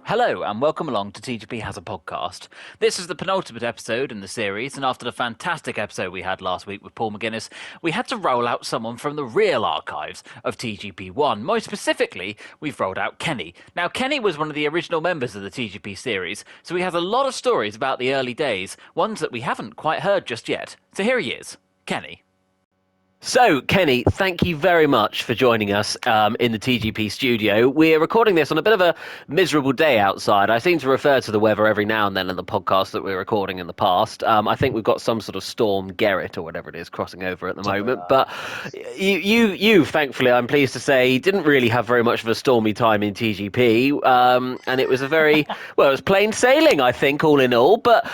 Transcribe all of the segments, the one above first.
Hello and welcome along to TGP Has a Podcast. This is the penultimate episode in the series, and after the fantastic episode we had last week with Paul McGuinness, we had to roll out someone from the real archives of TGP1. Most specifically, we've rolled out Kenny. Now, Kenny was one of the original members of the TGP series, so he has a lot of stories about the early days, ones that we haven't quite heard just yet. So here he is, Kenny. So, Kenny, thank you very much for joining us in the TGP studio. We're recording this on a bit of a miserable day outside. I seem to refer to the weather every now and then in the podcast that we're recording in the past. I think we've got some sort of storm Gerrit or whatever it is crossing over at the moment. But you, thankfully, I'm pleased to say, didn't really have very much of a stormy time in TGP. And it was a very, well, it was plain sailing, I think, all in all. But,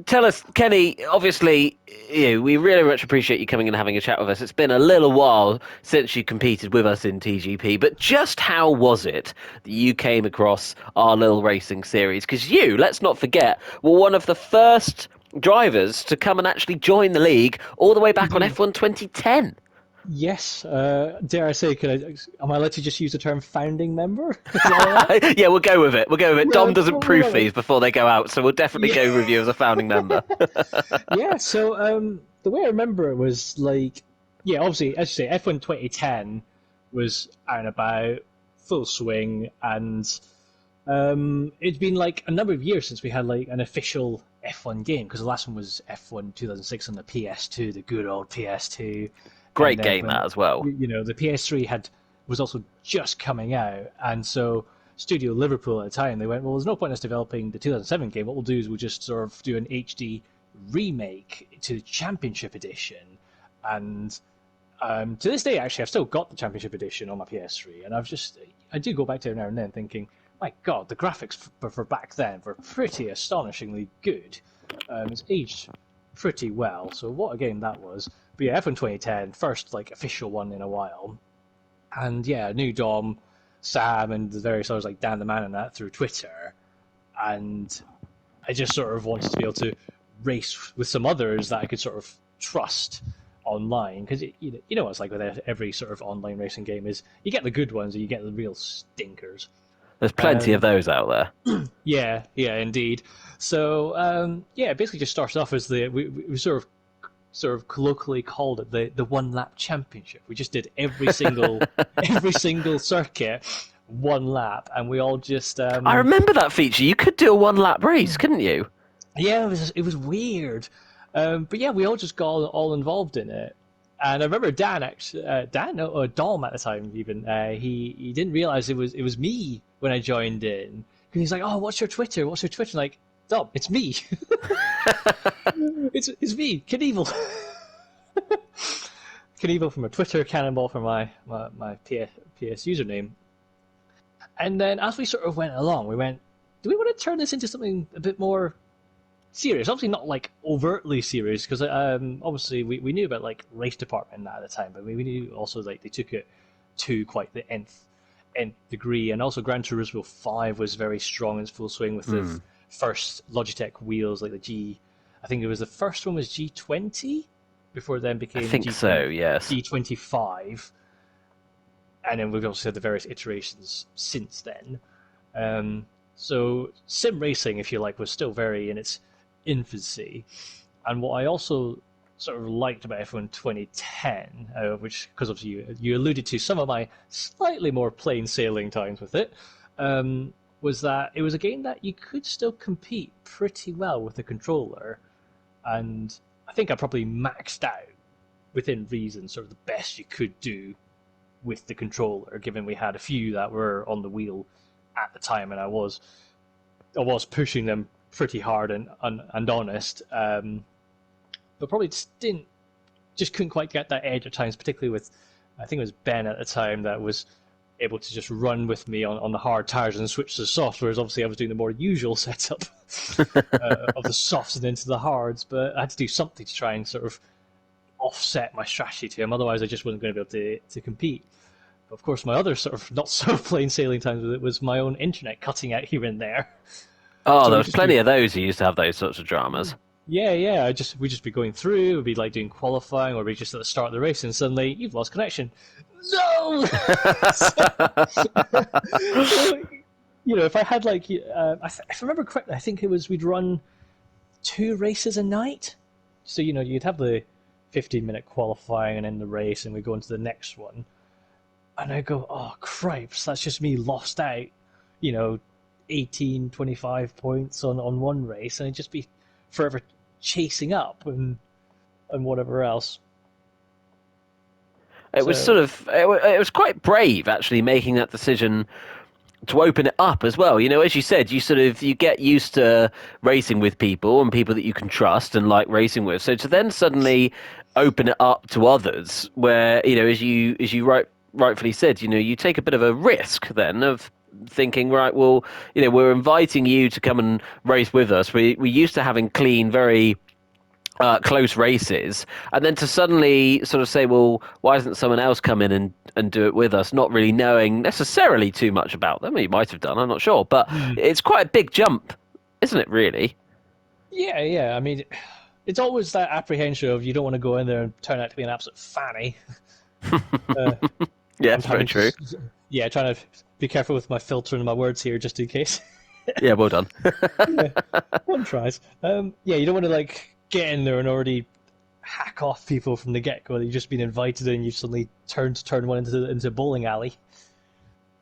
tell us, Kenny, obviously, we really much appreciate you coming and having a chat with us. It's been a little while since you competed with us in TGP, but just how was it that you came across our little racing series? Because you, let's not forget, were one of the first drivers to come and actually join the league all the way back on F1 2010. Yes, dare I say, am I allowed to just use the term founding member? Yeah, we'll go with it. Yeah, Dom doesn't proof these before they go out, so we'll definitely go with you as a founding member. Yeah, so the way I remember it was like, yeah, obviously, as you say, F1 2010 was out and about, full swing, and it's been like a number of years since we had like an official F1 game, because the last one was F1 2006 on the PS2, the good old PS2. Great game that as well. The PS3 was also just coming out, and so Studio Liverpool at the time, they went, well, there's no point in us developing the 2007 game. What we'll do is we'll just sort of do an HD remake to the Championship Edition. And to this day, actually, I've still got the Championship Edition on my PS3, and I do go back to it now and then thinking, my God, the graphics for back then were pretty astonishingly good. It's aged pretty well, so what a game that was. But yeah, F1 2010, first like official one in a while. And yeah, I knew Dom, Sam, and the various others like Dan the Man and that through Twitter. And I just sort of wanted to be able to race with some others that I could sort of trust online. Because you know what it's like with every sort of online racing game is you get the good ones and you get the real stinkers. There's plenty of those out there. Yeah, indeed. So yeah, it basically just started off as we sort of colloquially called it the one lap championship. We just did every single circuit one lap, and we all just. I remember that feature. You could do a one lap race, couldn't you? Yeah, it was weird, but yeah, we all just got all involved in it. And I remember Dom at the time even he didn't realize it was me when I joined in, because he's like, oh, what's your Twitter? Like, Dom, it's me. it's me, Knievel. Knievel from a Twitter, Cannonball for my PS username. And then as we sort of went along, we went, do we want to turn this into something a bit more serious? Obviously not like overtly serious, because obviously we knew about like race department at the time, but we knew also like they took it to quite the nth degree, and also Gran Turismo 5 was very strong in its full swing with the first Logitech wheels, like I think it was the first one was G20 before it then became yes, G25, and then we've also had the various iterations since then. So sim racing, if you like, was still very in its infancy. And what I also sort of liked about F1 2010, which, because obviously you alluded to some of my slightly more plain sailing times with it, was that it was a game that you could still compete pretty well with the controller. And I think I probably maxed out, within reason, sort of the best you could do with the controller, given we had a few that were on the wheel at the time, and I was pushing them pretty hard and honest, but probably just couldn't quite get that edge at times, particularly with, I think it was Ben at the time that was able to just run with me on the hard tires and switch to the softs, whereas obviously I was doing the more usual setup of the softs and into the hards, but I had to do something to try and sort of offset my strategy to him, otherwise I just wasn't going to be able to compete. But of course, my other sort of not so plain sailing times with it was my own internet cutting out here and there. Oh, so there was plenty of those who used to have those sorts of dramas. Yeah. We'd just be going through, we'd be like doing qualifying, or we'd be just at the start of the race, and suddenly you've lost connection. No! so, if I had like, if I remember correctly, I think it was we'd run 2 races a night. So you'd have the 15-minute qualifying and then the race, and we go into the next one. And I go, oh cripes, that's just me lost out. You know, 18, 25 points on one race, and I'd just be forever chasing up and whatever else. It was sort of it was quite brave actually making that decision to open it up as well. As you said, you get used to racing with people and people that you can trust and like racing with. So to then suddenly open it up to others, where as you rightfully said, you take a bit of a risk then of thinking, right, well, we're inviting you to come and race with us. We used to having clean, very close races, and then to suddenly sort of say, well, why doesn't someone else come in and do it with us, not really knowing necessarily too much about them. You might have done, I'm not sure, but it's quite a big jump, isn't it, really? Yeah. I mean, it's always that apprehension of you don't want to go in there and turn out to be an absolute fanny. Yeah, it's very true. Trying to be careful with my filter and my words here, just in case. Yeah, well done. Yeah, one tries. You don't want to like get in there and already hack off people from the get-go. You've just been invited and you suddenly turn one into a bowling alley.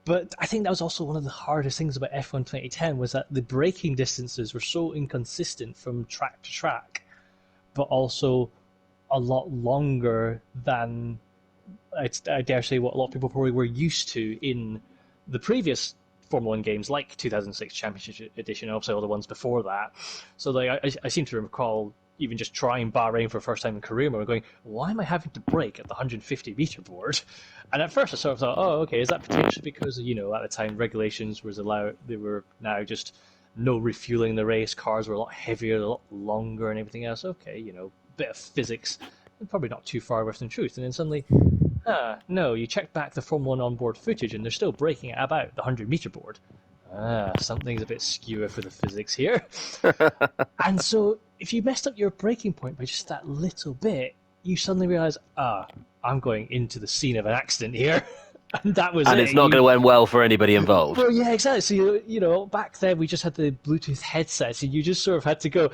But I think that was also one of the hardest things about F1 2010 was that the braking distances were so inconsistent from track to track, but also a lot longer than I dare say what a lot of people probably were used to in the previous Formula One games, like 2006 Championship Edition, and obviously all the ones before that. So like I seem to recall even just trying Bahrain for the first time in career mode, going, why am I having to brake at the 150 meter board? And at first I sort of thought, oh, okay, is that potentially because at the time regulations was allowed, they were now just no refueling the race, cars were a lot heavier, a lot longer, and everything else. Okay, bit of physics, probably not too far away from the truth. And then suddenly, no, you check back the Formula One onboard footage, and they're still braking at about the 100-meter board. Something's a bit skewer for the physics here. And so, if you messed up your braking point by just that little bit, you suddenly realise, I'm going into the scene of an accident here. And that was and it. It's not going to end well for anybody involved. Well, yeah, exactly. So, back then we just had the Bluetooth headsets, and you just sort of had to go,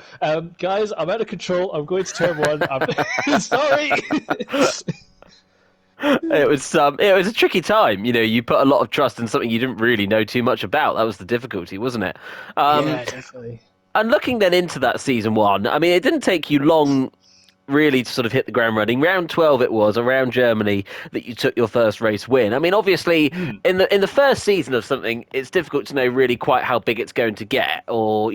guys, I'm out of control. I'm going to turn one. I'm sorry. It was a tricky time. You put a lot of trust in something you didn't really know too much about. That was the difficulty, wasn't it? Yeah, definitely. And looking then into that season one, I mean, it didn't take you long really to sort of hit the ground running. Round 12 it was, around Germany, that you took your first race win. I mean, obviously, in the first season of something, it's difficult to know really quite how big it's going to get, or,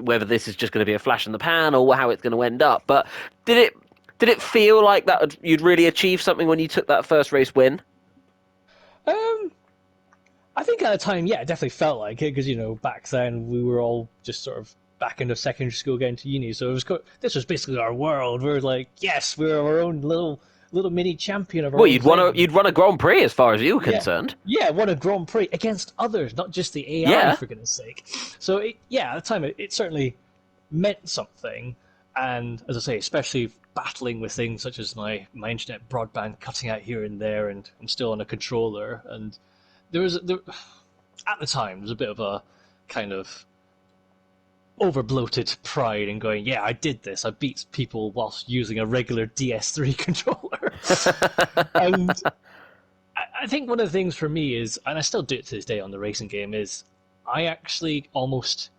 whether this is just going to be a flash in the pan, or how it's going to end up. But did it feel like that you'd really achieved something when you took that first race win? I think at the time, yeah, it definitely felt like it, because, back then we were all just sort of back into secondary school, getting to uni, so this was basically our world. We were like, yes, we're our own little mini champion of our own thing. You'd run a Grand Prix as far as you were concerned. Yeah, won a Grand Prix against others, not just the AI, for goodness sake. So, at the time, it certainly meant something, and as I say, especially battling with things such as my internet broadband cutting out here and there, and I'm still on a controller, and there at the time, there was a bit of a kind of over-bloated pride in going, yeah, I did this. I beat people whilst using a regular DS3 controller. And I think one of the things for me is, and I still do it to this day on the racing game, is I actually almost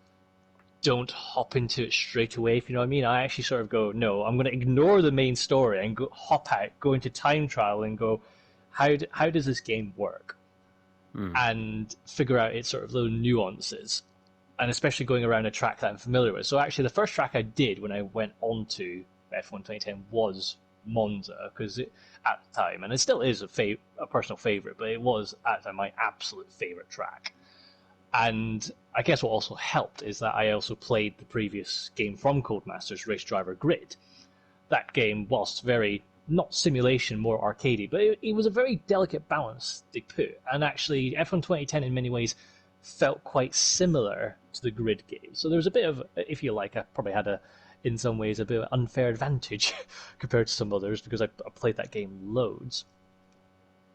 don't hop into it straight away, if you know what I mean. I actually sort of go, no, I'm going to ignore the main story and hop out, go into time trial and go, how does this game work? And figure out its sort of little nuances. And especially going around a track that I'm familiar with. So actually, the first track I did when I went on to F1 2010 was Monza, because at the time, and it still is a personal favourite, but it was at the time my absolute favourite track. And I guess what also helped is that I also played the previous game from Codemasters, Race Driver Grid. That game, whilst very, not simulation, more arcadey, but it was a very delicate balance they put. And actually, F1 2010 in many ways felt quite similar to the Grid game. So there was a bit of, if you like, I probably had in some ways, a bit of unfair advantage compared to some others, because I played that game loads.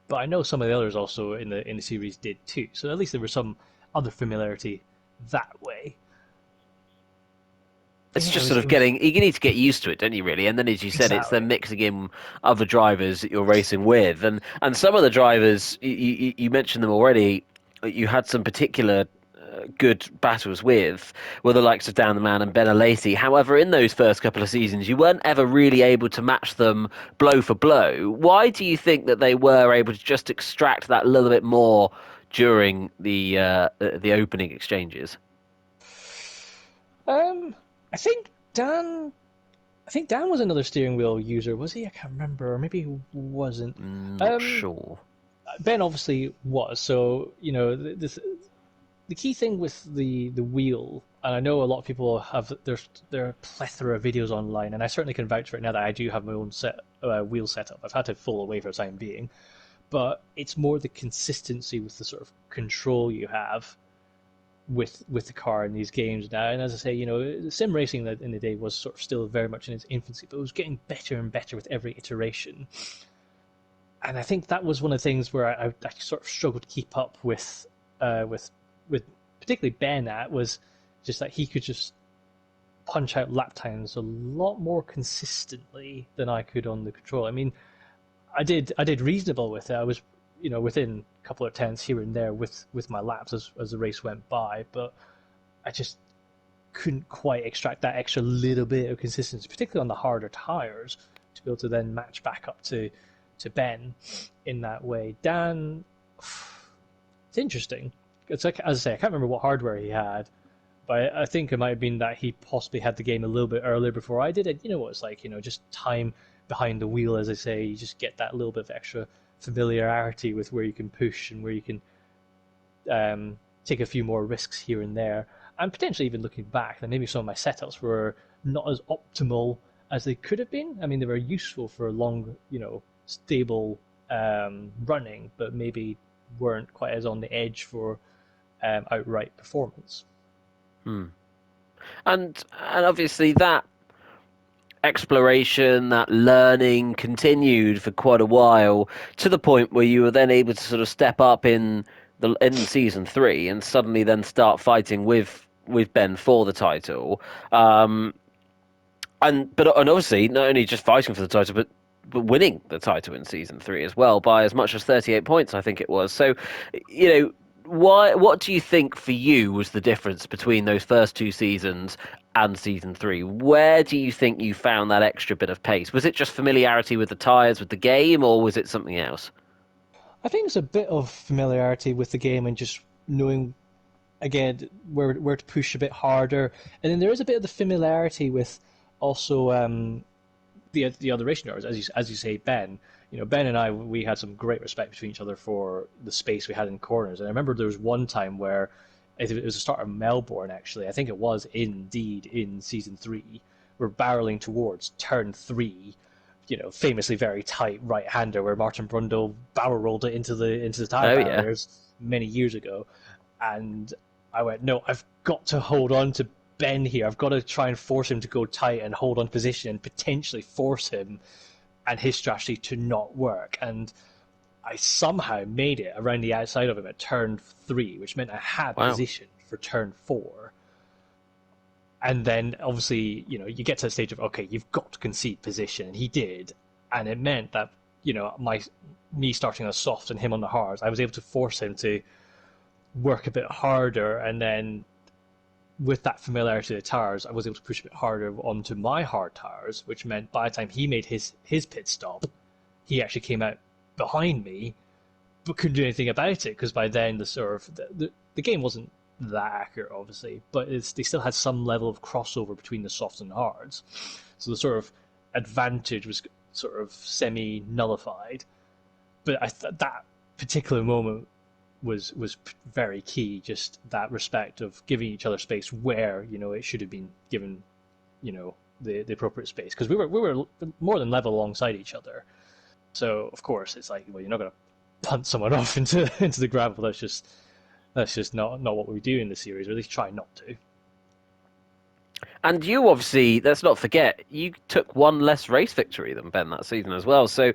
But I know some of the others also in the series did too. So at least there was some other familiarity that way. It's Yeah, just sort of getting, you need to get used to it, don't you, really? And then, as you said, it's exactly. then mixing in other drivers that you're racing with. And some of the drivers, you mentioned them already, you had some particular good battles with, were the likes of Dan the Man and Ben Alesi. However, in those first couple of seasons, you weren't ever really able to match them blow for blow. Why do you think that they were able to just extract that little bit more during the opening exchanges? Um, I think Dan. I think Dan was another steering wheel user, was he? I can't remember, or maybe he wasn't. Not Um, sure. Ben obviously was. So the key thing with the wheel, and I know a lot of people have there are a plethora of videos online, and I certainly can vouch for it now that I do have my own wheel setup. I've had to fall away for the time being, but it's more the consistency with the sort of control you have with the car in these games now. And as I say, sim racing in the day was sort of still very much in its infancy, but it was getting better and better with every iteration. And I think that was one of the things where I sort of struggled to keep up with particularly Ben at, was just that he could just punch out lap times a lot more consistently than I could on the control. I mean, I did reasonable with it. I was within a couple of tenths here and there with my laps as the race went by, but I just couldn't quite extract that extra little bit of consistency, particularly on the harder tires, to be able to then match back up to Ben in that way. Dan, it's interesting. It's like, as I say, I can't remember what hardware he had, but I think it might have been that he possibly had the game a little bit earlier before I did it. You know what it's like, just time behind the wheel, as I say, you just get that little bit of extra familiarity with where you can push and where you can take a few more risks here and there. And potentially even looking back, then maybe some of my setups were not as optimal as they could have been. I mean, they were useful for long, stable running, but maybe weren't quite as on the edge for outright performance. Hmm. And obviously that exploration, that learning continued for quite a while, to the point where you were then able to sort of step up in season 3 and suddenly then start fighting with Ben for the title. And obviously not only just fighting for the title, but winning the title in season 3 as well by as much as 38 points, I think it was. So, you know, what do you think for you was the difference between those first 2 seasons and season 3? Where do you think you found that extra bit of pace? Was it just familiarity with the tires, with the game, or was it something else? I think it's a bit of familiarity with the game and just knowing again where to push a bit harder, and then there is a bit of the familiarity with also the other racing drivers, as you say, Ben. Ben and I, we had some great respect between each other for the space we had in corners. And I remember there was one time where it was the start of Melbourne. Actually, I think it was indeed in season 3. We're barreling towards turn 3. Famously very tight right-hander where Martin Brundle barrel rolled it into the tire Oh yeah. barriers many years ago, and I went, no, I've got to hold on to Ben here. I've got to try and force him to go tight and hold on position and potentially force him and his strategy to not work. And I somehow made it around the outside of him at turn 3, which meant I had Wow. position for turn 4. And then obviously, you get to the stage of, okay, you've got to concede position. And he did. And it meant that, me starting on soft and him on the hards, I was able to force him to work a bit harder, and then with that familiarity of the tires, I was able to push a bit harder onto my hard tires, which meant by the time he made his pit stop, he actually came out behind me, but couldn't do anything about it because by then the sort of the game wasn't that accurate, obviously, but they still had some level of crossover between the softs and hards, so the sort of advantage was sort of semi nullified. But that particular moment was very key. Just that respect of giving each other space where it should have been given, the appropriate space, because we were more than level alongside each other. So of course it's like, well, you're not going to punt someone off into the gravel. That's just not what we do in the series, or at least try not to. And you obviously, let's not forget, you took one less race victory than Ben that season as well. So,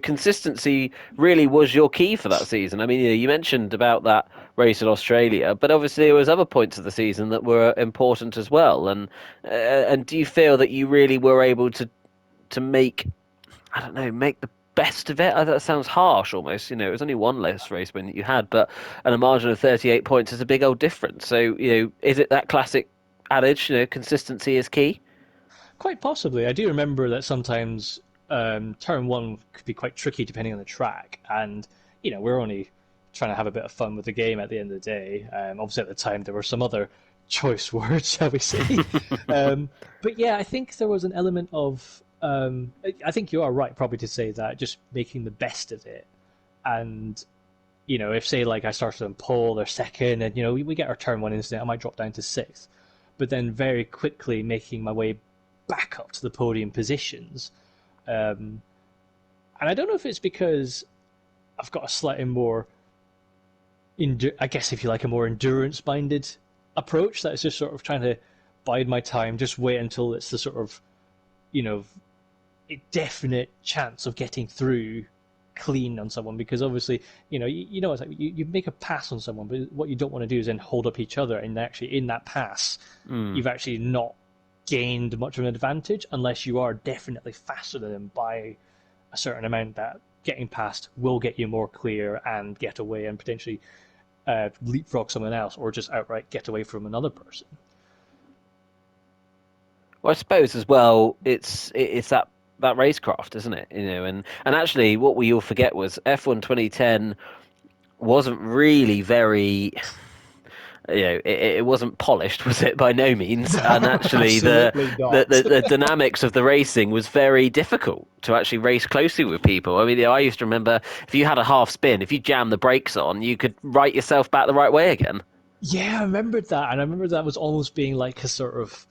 consistency really was your key for that season. I mean, you mentioned about that race in Australia, but obviously there was other points of the season that were important as well. And do you feel that you really were able to make, I don't know, make the best of it? That sounds harsh almost. It was only one less race win that you had, but and a margin of 38 points is a big old difference. So, is it that classic adage, consistency is key? Quite possibly. I do remember that sometimes turn one could be quite tricky depending on the track, and we're only trying to have a bit of fun with the game at the end of the day. Obviously, at the time there were some other choice words, shall we say? But yeah, I think there was an element of. I think you are right, probably to say that just making the best of it, and if say like I started on pole or second, and we get our turn one incident, I might drop down to sixth, but then very quickly making my way back up to the podium positions. And I don't know if it's because I've got a slightly more, I guess if you like, a more endurance-minded approach. That is just sort of trying to bide my time, just wait until it's the sort of, you know, a definite chance of getting through clean on someone, because obviously it's like you make a pass on someone, but what you don't want to do is then hold up each other, and actually in that pass you've actually not gained much of an advantage unless you are definitely faster than them by a certain amount. That getting past will get you more clear and get away and potentially leapfrog someone else, or just outright get away from another person. Well, I suppose as well, it's that racecraft, isn't it? And actually, what we all forget was F1 2010 wasn't really very, it wasn't polished, was it? By no means. And actually, the Absolutely the, not. the the dynamics of the racing was very difficult to actually race closely with people. I mean, I used to remember if you had a half spin, if you jammed the brakes on, you could right yourself back the right way again. Yeah, I remembered that, and I remember that was almost being like a sort of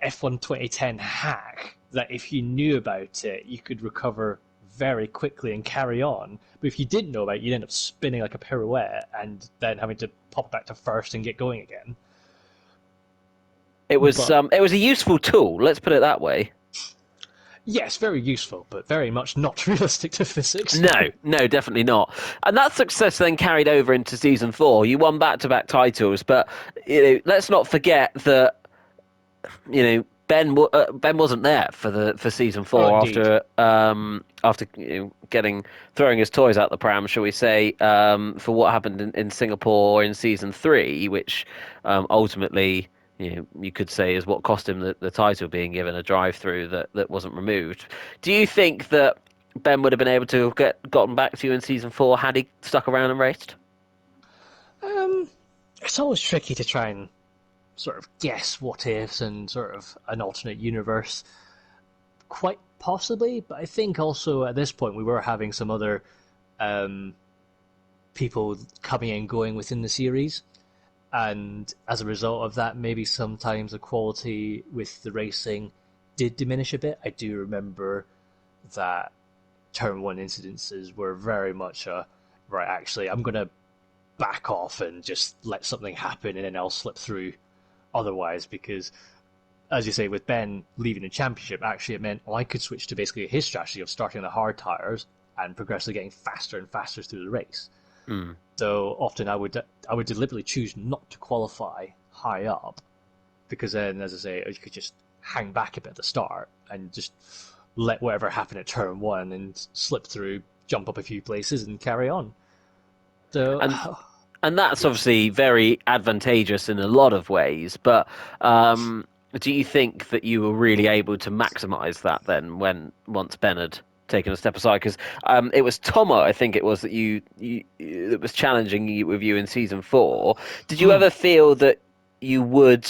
F1 2010 hack, that if you knew about it, you could recover very quickly and carry on. But if you didn't know about it, you'd end up spinning like a pirouette and then having to pop back to first and get going again. But It was a useful tool. Let's put it that way. yes, very useful, but very much not realistic to physics. No, no, definitely not. And that success then carried over into season four. You won back-to-back titles, but let's not forget that Ben wasn't there for season Oh, four indeed. after throwing his toys out the pram, shall we say, for what happened in Singapore in season three, which ultimately you could say is what cost him the title, being given a drive through that wasn't removed. Do you think that Ben would have been able to have gotten back to you in season four had he stuck around and raced? Um, it's always tricky to try and sort of guess what ifs and sort of an alternate universe. Quite possibly, but I think also at this point we were having some other um, people coming and going within the series, and as a result of that, maybe sometimes the quality with the racing did diminish a bit. I do remember that turn one incidences were very much a right. Actually, I'm gonna back off and just let something happen, and then I'll slip through otherwise, because as you say, with Ben leaving the championship, actually it meant I could switch to basically his strategy of starting on the hard tires and progressively getting faster and faster through the race. Hmm. So often I would deliberately choose not to qualify high up, because then, as I say, you could just hang back a bit at the start and just let whatever happened at turn one and slip through, jump up a few places, and carry on. So And and that's obviously very advantageous in a lot of ways. But do you think that you were really able to maximise that then, when once Ben had taken a step aside? Because it was Tomo, I think it was, that you that was challenging you with you in season four. Did you ever feel that you would?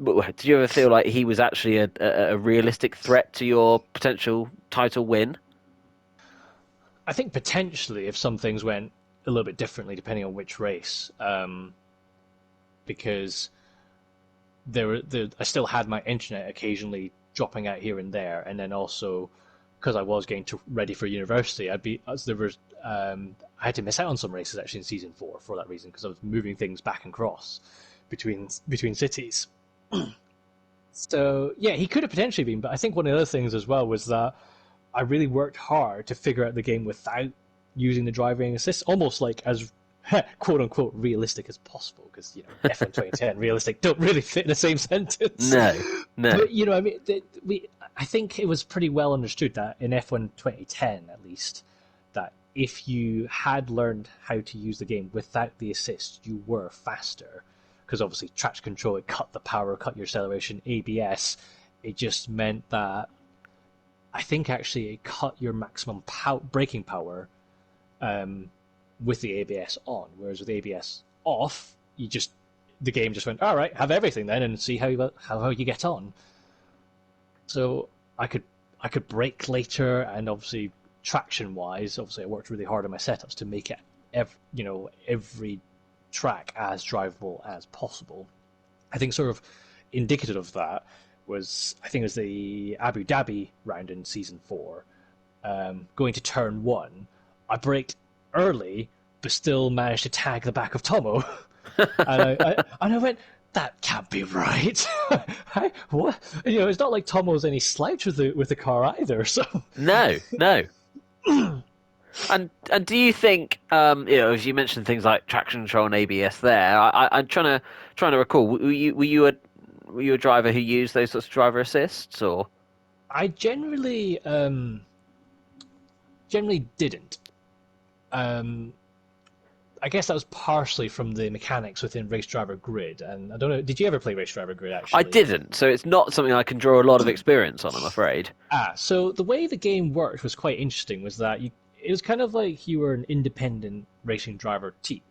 Did you ever feel like he was actually a realistic threat to your potential title win? I think potentially if some things went a little bit differently depending on which race, because I still had my internet occasionally dropping out here and there, and then also because I was getting ready for university, I had to miss out on some races actually in season four for that reason, because I was moving things back and across between cities. So yeah, he could have potentially been, but I think one of the other things as well was that I really worked hard to figure out the game without using the driving assist, almost like as quote unquote realistic as possible, because F1 2010 realistic don't really fit in the same sentence. No, no. But I mean, I think it was pretty well understood that in F1 2010 at least, that if you had learned how to use the game without the assist, you were faster. Because obviously traction control, it cut the power, cut your acceleration. ABS, it just meant that I think actually it cut your maximum braking power with the ABS on, whereas with ABS off, the game just went, all right, have everything then, and see how you get on. So I could brake later, and obviously traction wise, obviously I worked really hard on my setups to make it every track as drivable as possible. I think sort of indicative of that was, I think it was the Abu Dhabi round in season 4, going to turn 1. I braked early, but still managed to tag the back of Tomo. and I went, that can't be right. What? It's not like Tomo's any slouch with the car either. So No, no. And do you think, as you mentioned things like traction control and ABS there, I'm trying to recall. Were you a driver who used those sorts of driver assists, or? I generally didn't. I guess that was partially from the mechanics within Race Driver Grid, and I don't know. Did you ever play Race Driver Grid? Actually, I didn't, so it's not something I can draw a lot of experience on, I'm afraid. So the way the game worked was quite interesting. Was that it was kind of like you were an independent racing driver team,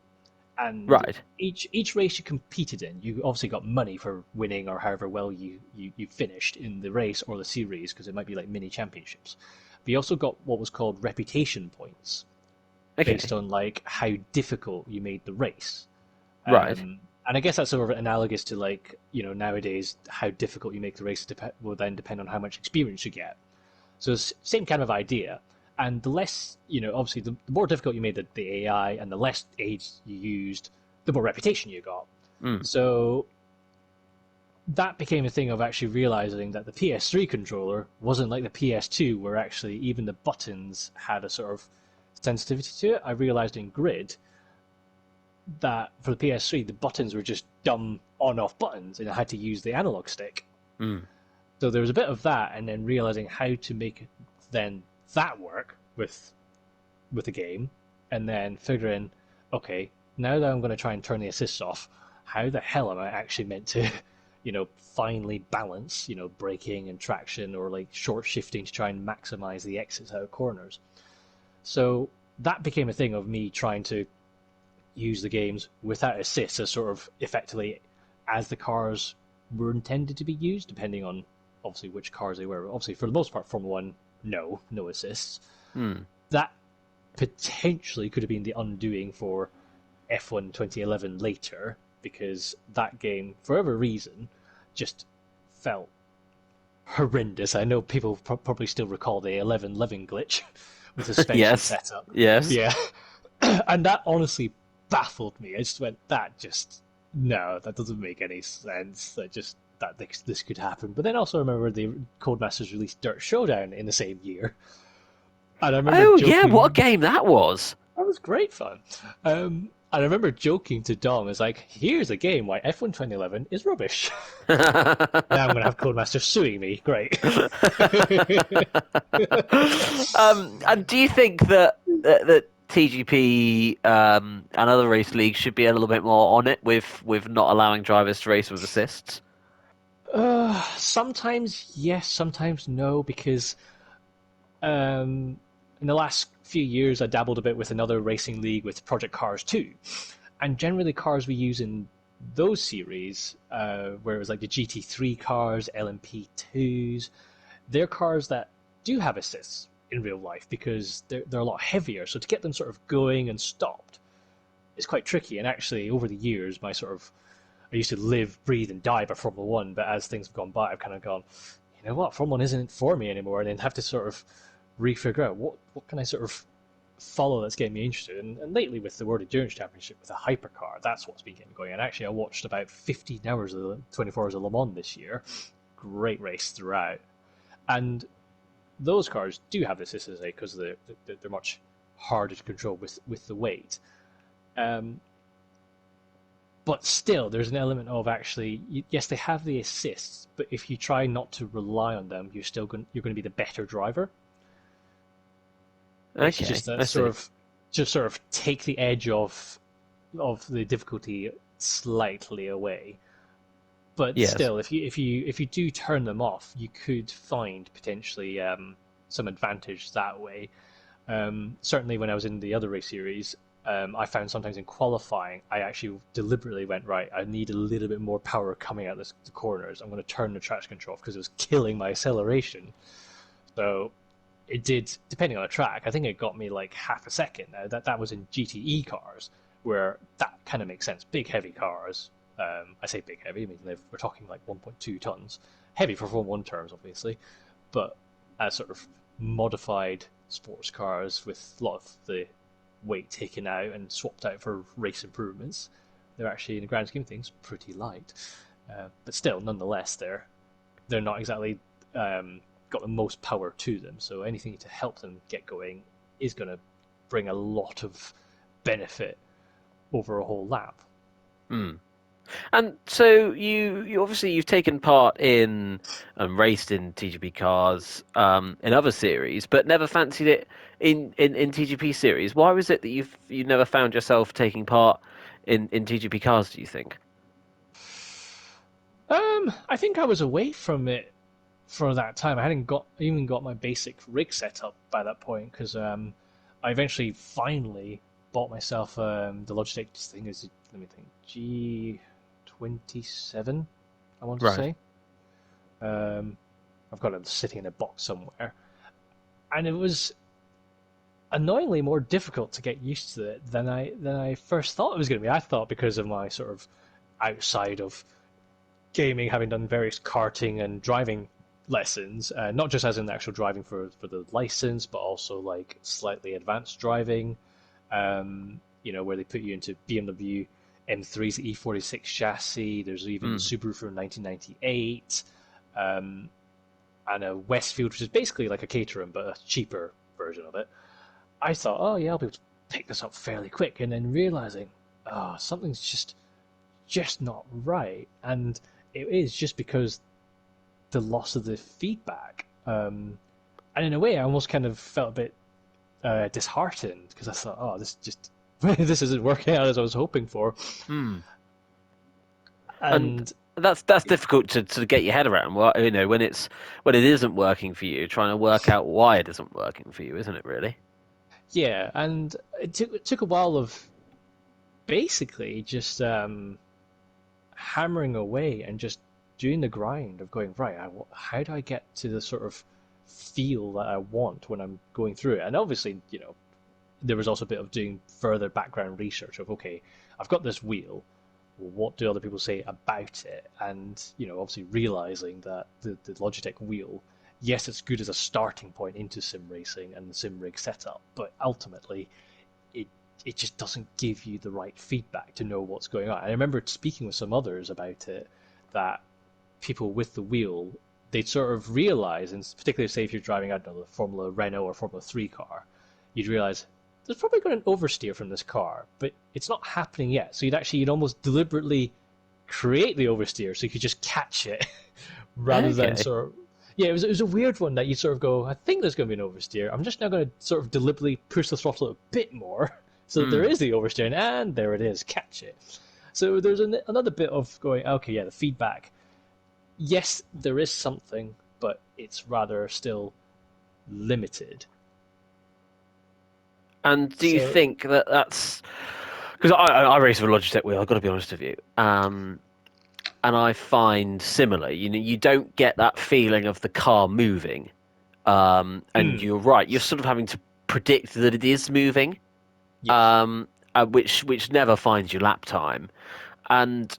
and Right. each race you competed in, you obviously got money for winning or however well you finished in the race or the series, because it might be like mini championships. But you also got what was called reputation points, Okay. based on like how difficult you made the race. Right. And I guess that's sort of analogous to like nowadays how difficult you make the race will then depend on how much experience you get. So it's same kind of idea. And the less obviously the more difficult you made the AI and the less aids you used, the more reputation you got. Mm. So that became a thing of actually realizing that the PS3 controller wasn't like the PS2, where actually even the buttons had a sort of sensitivity to it. I realized in Grid that for the PS3, the buttons were just dumb on-off buttons, and I had to use the analog stick. Mm. So there was a bit of that, and then realizing how to make then that work with the game, and then figuring, okay, now that I'm going to try and turn the assists off, how the hell am I actually meant to, finally balance, braking and traction, or like short shifting to try and maximize the exits out of corners. So that became a thing of me trying to use the games without assists as sort of effectively as the cars were intended to be used, depending on obviously which cars they were. Obviously, for the most part, Formula One, no assists. Mm. That potentially could have been the undoing for F1 2011 later, because that game, for whatever reason, just felt horrendous. I know people probably still recall the 11 living glitch with the suspension Yes. setup. Yes. Yeah. And that honestly baffled me. I just went, no, that doesn't make any sense. That this could happen. But then also remember the Codemasters released Dirt Showdown in the same year. And I remember joking, yeah, what a game that was. That was great fun. And I remember joking to Dom, it's like, here's a game why F1 2011 is rubbish. Now I'm going to have Codemasters suing me. Great. And do you think that TGP and other race leagues should be a little bit more on it with not allowing drivers to race with assists? Sometimes yes, sometimes no, because in the last few years I dabbled a bit with another racing league with Project Cars 2. And generally cars we use in those series, where it was like the GT3 cars, LMP2s, they're cars that do have assists in real life because they're a lot heavier. So to get them sort of going and stopped is quite tricky. And actually, over the years, I used to live, breathe, and die by Formula One. But as things have gone by, I've kind of gone, you know what, Formula One isn't for me anymore, and then have to sort of refigure out what can I sort of follow that's getting me interested. And lately, with the World Endurance Championship with a hypercar, that's what's been getting me going. And actually, I watched about 15 hours of the 24 Hours of Le Mans this year. great race throughout. And those cars do have this SSA because they're much harder to control with the weight. But still, there's an element of actually, yes, they have the assists, but if you try not to rely on them, you're going to be the better driver. Which is Okay, just I that see. sort of take the edge of the difficulty slightly away. But Yes. still, if you do turn them off, you could find potentially some advantage that way. Certainly, when I was in the other race series, I found sometimes in qualifying, I actually deliberately went, right, I need a little bit more power coming out the corners. I'm going to turn the traction control off because it was killing my acceleration. So it did, depending on the track, I think it got me like half a second. Now, that was in GTE cars, where that kind of makes sense. Big, heavy cars. I say big, heavy, I mean, we're talking like 1.2 tons. Heavy for Formula 1 terms, obviously. But as sort of modified sports cars with a lot of the weight taken out and swapped out for race improvements, they're actually, in the grand scheme of things, pretty light. But still, nonetheless, they're not exactly got the most power to them. So anything to help them get going is going to bring a lot of benefit over a whole lap. Mm. And so you obviously you've taken part in and raced in TGP cars in other series, but never fancied it in TGP series. Why was it that you never found yourself taking part in TGP cars? Do you think? I think I was away from it for that time. I hadn't even got my basic rig set up by that point because I eventually finally bought myself the Logitech thing. Is let me think, G27, I want to Right. say. Um, I've got it sitting in a box somewhere, and it was annoyingly more difficult to get used to it than I first thought it was going to be. I thought because of my sort of outside of gaming, having done various karting and driving lessons, not just as in the actual driving for the license, but also like slightly advanced driving, where they put you into BMW M3's E46 chassis. There's even the Mm. Subaru from 1998, and a Westfield, which is basically like a Caterham, but a cheaper version of it. I thought, oh yeah, I'll be able to pick this up fairly quick, and then realizing, oh, something's just not right, and it is just because the loss of the feedback. And in a way, I almost kind of felt a bit disheartened because I thought, oh, this isn't working out as I was hoping for. Mm. And And that's difficult to get your head around. Well, when when it isn't working for you, trying to work out why it isn't working for you, isn't it? Really? yeah, and it took a while of basically just hammering away and just doing the grind of going, right, how do I get to the sort of feel that I want when I'm going through it? And obviously, there was also a bit of doing further background research of, okay, I've got this wheel. What do other people say about it? And, obviously realizing that the Logitech wheel, yes, it's good as a starting point into sim racing and the sim rig setup, but ultimately it it just doesn't give you the right feedback to know what's going on. I remember speaking with some others about it, that people with the wheel, they'd sort of realize, and particularly say if you're driving, I don't know, the Formula Renault or Formula 3 car, you'd realize there's probably got an oversteer from this car, but it's not happening yet. So you'd almost deliberately create the oversteer so you could just catch it rather than Okay. sort of, yeah, it was a weird one that you sort of go, I think there's going to be an oversteer. I'm just now going to sort of deliberately push the throttle a bit more so that there Mm. is the oversteer, and there it is, catch it. So there's another bit of going, okay, yeah, the feedback. Yes, there is something, but it's rather still limited. And do you So, think that that's because I race with a Logitech wheel? I've got to be honest with you. And I find similar. You don't get that feeling of the car moving. And mm, you're right. You're sort of having to predict that it is moving, yeah. um, which never finds you lap time. And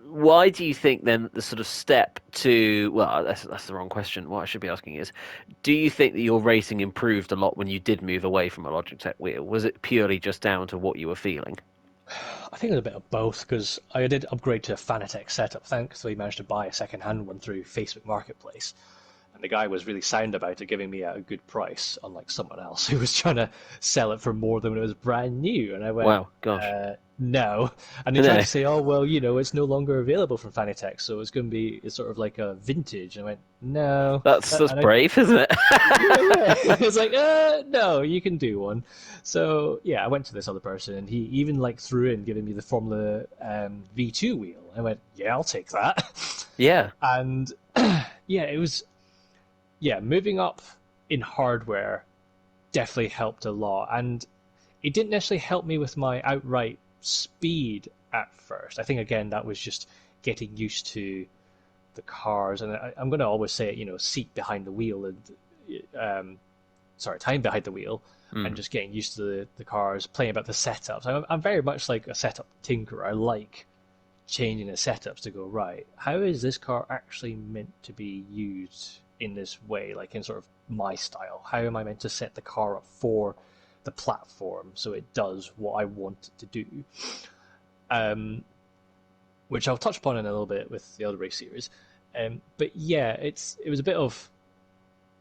why do you think then the sort of step to well, that's the wrong question. What I should be asking is, do you think that your racing improved a lot when you did move away from a Logitech wheel? Was it purely just down to what you were feeling? I think it was a bit of both because I did upgrade to a Fanatec setup. Thankfully, managed to buy a second-hand one through Facebook Marketplace, and the guy was really sound about it, giving me a good price, unlike someone else who was trying to sell it for more than when it was brand new. And I went, Wow, gosh. no. And they tried No, to say, oh, well, it's no longer available from Fanatec, so it's going to be it's sort of like a vintage. And I went, no. that's And I, brave, isn't it? yeah, yeah. It's like, no, you can do one. So yeah, I went to this other person, and he even like threw in giving me the Formula V2 wheel. I went, yeah, I'll take that. Yeah. And yeah, it was moving up in hardware definitely helped a lot, and it didn't necessarily help me with my outright speed at first. I think again that was just getting used to the cars, and I'm going to always say it, seat behind the wheel and time behind the wheel, and Mm. just getting used to the cars, playing about the setups. I'm very much like a setup tinkerer. I like changing the setups to go, right, how is this car actually meant to be used in this way, like in sort of my style? How am I meant to set the car up for the platform so it does what I want it to do? Um, which I'll touch upon in a little bit with the other race series. But yeah, it was a bit of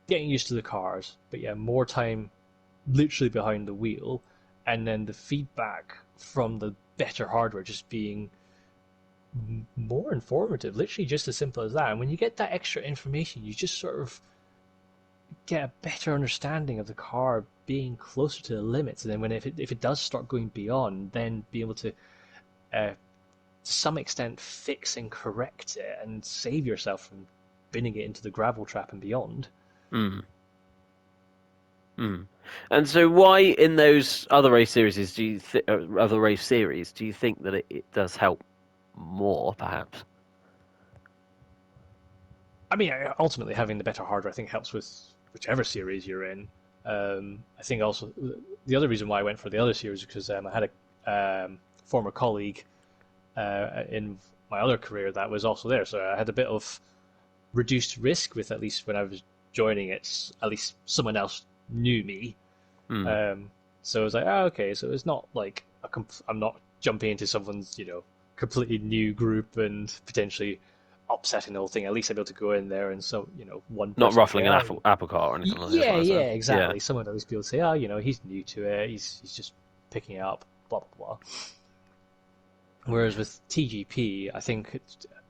getting used to the cars, but yeah, more time literally behind the wheel, and then the feedback from the better hardware just being more informative, literally just as simple as that. And when you get that extra information, you just sort of get a better understanding of the car being closer to the limits. And then if it does start going beyond, then be able to some extent fix and correct it and save yourself from binning it into the gravel trap and beyond. Mm. Mm. And so, why in those other race series do you think that it does help more, perhaps? I mean, ultimately having the better hardware, I think, helps with whichever series you're in. I think also the other reason why I went for the other series is because I had a former colleague in my other career that was also there, so I had a bit of reduced risk with, at least when I was joining it, at least someone else knew me. Mm. So I was like, okay, so it's not like I'm not jumping into someone's, completely new group and potentially upsetting the whole thing. At least I'd be able to go in there and so, one Not person would say, ruffling an oh, apple cart or anything along those yeah, lines, yeah, then. Yeah. exactly. Someone would at least be able to say, oh, he's new to it. He's just picking it up, blah blah blah. Whereas with TGP, I think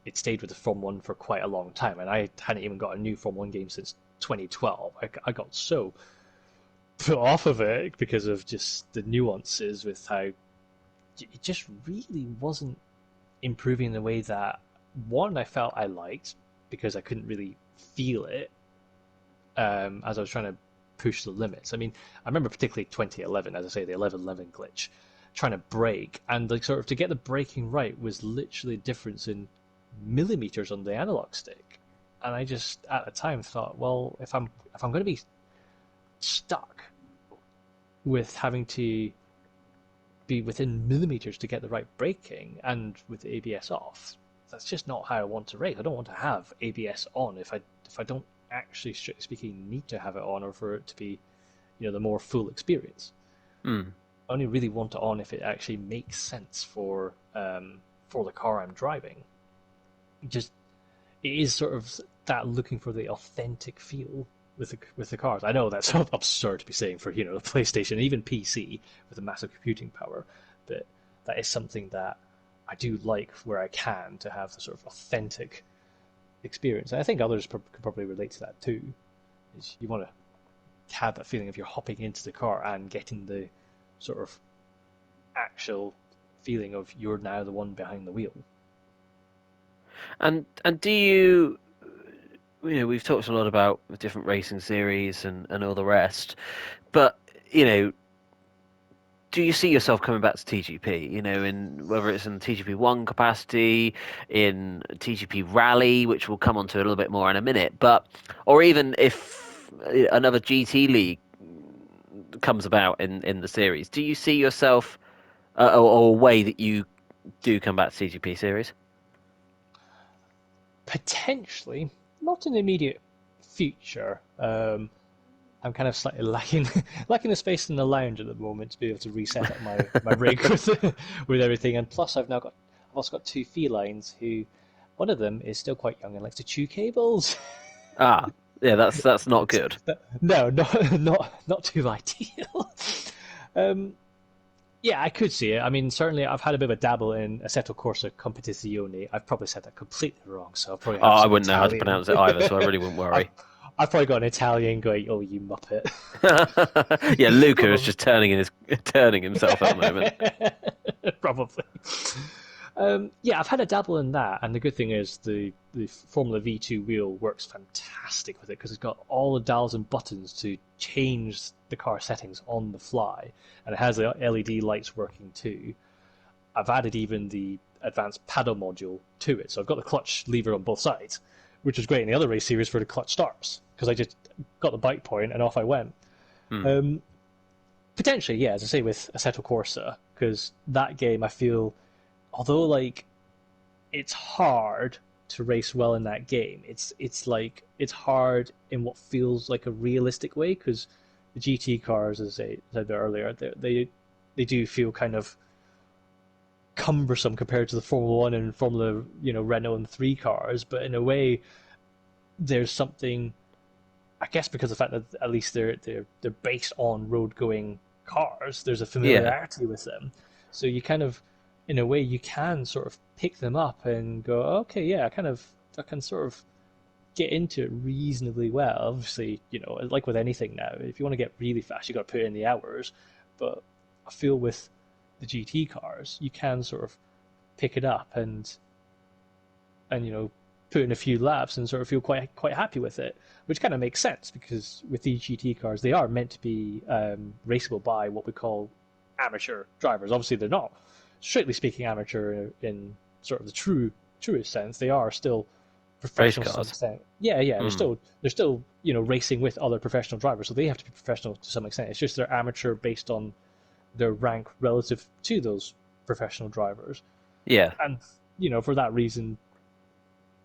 it stayed with the Form One for quite a long time, and I hadn't even got a new Form One game since 2012. I got so put off of it because of just the nuances with how it just really wasn't improving in the way that one I felt I liked, because I couldn't really feel it as I was trying to push the limits. I mean, I remember particularly 2011, as I say, the 1111 glitch, trying to brake, and like sort of to get the braking right was literally a difference in millimeters on the analog stick. And I just at the time thought, well, if I'm going to be stuck with having to be within millimeters to get the right braking and with the ABS off, that's just not how I want to race. I don't want to have ABS on if I don't actually, strictly speaking, need to have it on, or for it to be, the more full experience. Mm. I only really want it on if it actually makes sense for the car I'm driving. Just it is sort of that looking for the authentic feel with the cars. I know that's absurd to be saying for the PlayStation, even PC with a massive computing power, but that is something that I do like where I can to have the sort of authentic experience. And I think others could probably relate to that too. Is you want to have that feeling of you're hopping into the car and getting the sort of actual feeling of you're now the one behind the wheel. And do you, we've talked a lot about the different racing series and all the rest, but do you see yourself coming back to TGP? In whether it's in TGP1 capacity, in TGP Rally, which we'll come on to a little bit more in a minute, or even if another GT League comes about in the series, do you see yourself or a way that you do come back to TGP series? Potentially, not in the immediate future. I'm kind of slightly lacking the space in the lounge at the moment to be able to reset up my rig with everything. And plus, I've also got two felines who, one of them is still quite young and likes to chew cables. Ah, yeah, that's not good. No, not too ideal. Um, yeah, I could see it. I mean, certainly I've had a bit of a dabble in Assetto Corsa Competizione. I've probably said that completely wrong, so I'll probably Oh, have I some wouldn't know how to Italian. pronounce it either, so I really wouldn't I've, worry. I've probably got an Italian going, "Oh, you muppet." Yeah, Luca is Probably. just turning himself at the moment. Probably. Yeah, I've had a dabble in that, and the good thing is the Formula V2 wheel works fantastic with it because it's got all the dials and buttons to change the car settings on the fly, and it has the LED lights working too. I've added even the advanced paddle module to it, so I've got the clutch lever on both sides, which was great in the other race series for the clutch starts because I just got the bike point and off I went. Hmm. Potentially, yeah, as I say with Assetto Corsa, because that game I feel, although like it's hard to race well in that game, it's hard in what feels like a realistic way because the GT cars, as I said earlier, they do feel kind of cumbersome compared to the Formula One and Formula Renault and 3 cars, but in a way, there's something. I guess because of the fact that at least they're based on road going cars, there's a Yeah. familiarity with them. So you kind of, in a way, you can sort of pick them up and go, okay, yeah, I can sort of get into it reasonably well. Obviously, like with anything now, if you want to get really fast, you got to put in the hours. But I feel with the GT cars, you can sort of pick it up and put in a few laps and sort of feel quite happy with it, which kind of makes sense because with these GT cars, they are meant to be raceable by what we call amateur drivers. Obviously, they're not strictly speaking amateur in sort of the truest sense. They are still Race professional to some cars. extent. Yeah. They're Hmm. still racing with other professional drivers, so they have to be professional to some extent. It's just they're amateur based on their rank relative to those professional drivers, Yeah. and for that reason,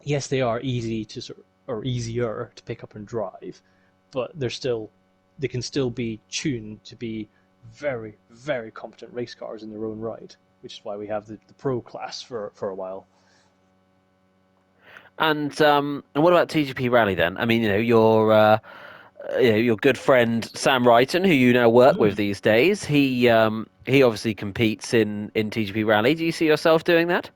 yes, they are easy to or easier to pick up and drive, but they can still be tuned to be very, very competent race cars in their own right, which is why we have the pro class for a while. And what about TGP Rally then? I mean, your good friend Sam Wrighton, who you now work with Mm. these days. He obviously competes in TGP Rally. Do you see yourself doing that?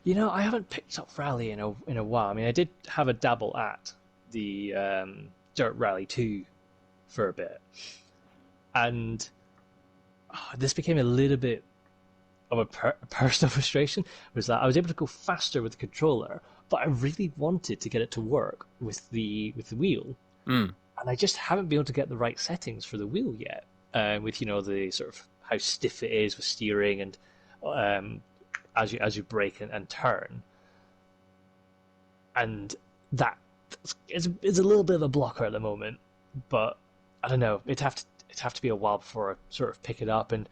I haven't picked up rally in a while. I mean, I did have a dabble at the Dirt Rally 2 for a bit, and this became a little bit of a personal frustration was that I was able to go faster with the controller, but I really wanted to get it to work with the wheel, Mm. and I just haven't been able to get the right settings for the wheel yet. With the sort of how stiff it is with steering and um, as you brake and turn, and that is a little bit of a blocker at the moment. But I don't know. It'd have to be a while before I sort of pick it up, and